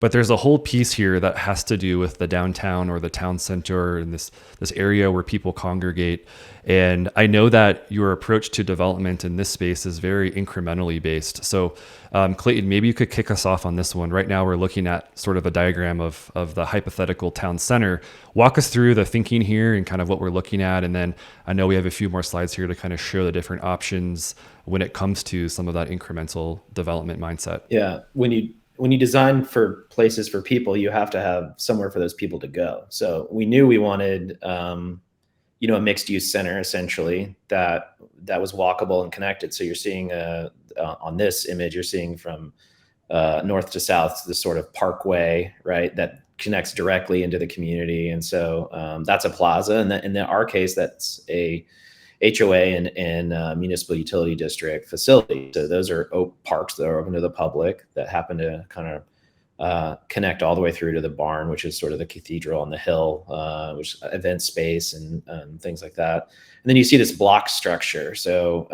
But there's a whole piece here that has to do with the downtown or the town center and this area where people congregate. And I know that your approach to development in this space is very incrementally based. So, Clayton, maybe you could kick us off on this one. Right now, we're looking at sort of a diagram of the hypothetical town center. Walk us through the thinking here and kind of what we're looking at. And then I know we have a few more slides here to kind of show the different options when it comes to some of that incremental development mindset. Yeah. When you design for places for people, you have to have somewhere for those people to go. So we knew we wanted, a mixed use center essentially that was walkable and connected. So you're seeing on this image, you're seeing from north to south, this sort of parkway, right, that connects directly into the community. And so that's a plaza. And in our case, that's a HOA and municipal utility district facility. So those are parks that are open to the public that happen to kind of connect all the way through to the barn, which is sort of the cathedral on the hill, which is event space and things like that. And then you see this block structure. So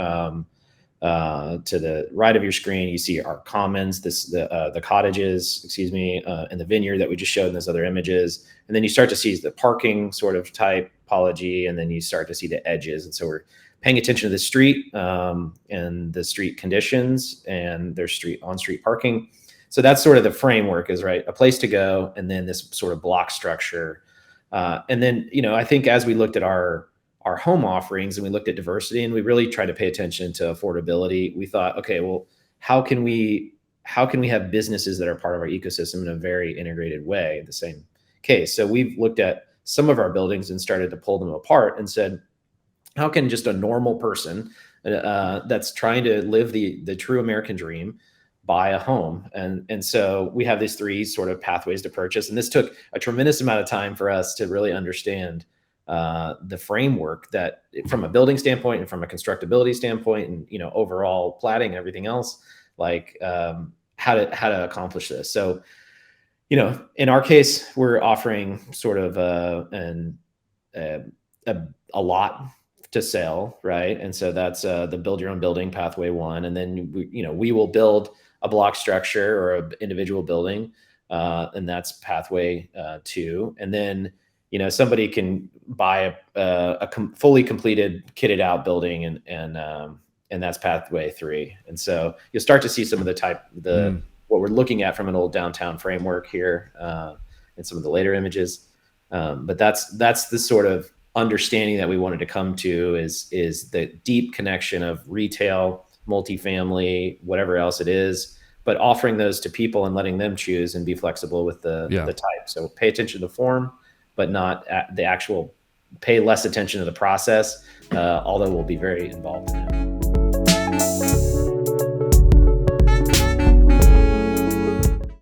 to the right of your screen, you see our commons, the cottages, and the vineyard that we just showed in those other images. And then you start to see the parking sort of typology, and then you start to see the edges. And so we're paying attention to the street and the street conditions, and there's on-street parking. So that's sort of the framework, is right, a place to go, and then this sort of block structure. And then, I think as we looked at our home offerings and we looked at diversity and we really tried to pay attention to affordability, we thought, okay, well, how can we have businesses that are part of our ecosystem in a very integrated way in the same case? So we've looked at some of our buildings and started to pull them apart and said, how can just a normal person that's trying to live the true American dream buy a home? And so we have these three sort of pathways to purchase. And this took a tremendous amount of time for us to really understand the framework that from a building standpoint and from a constructability standpoint and, overall platting and everything else, like how to accomplish this. So, in our case, we're offering sort of a lot to sell, right? And so that's the build your own building pathway 1. And then we will build a block structure or an individual building, and that's pathway 2. And then somebody can buy a fully completed, kitted out building, and that's pathway 3. And so you'll start to see some of what we're looking at from an old downtown framework here in some of the later images. But that's the sort of understanding that we wanted to come to is the deep connection of retail, multifamily, whatever else it is, but offering those to people and letting them choose and be flexible with the type. So pay attention to the form, but not the actual, pay less attention to the process, although we'll be very involved in it.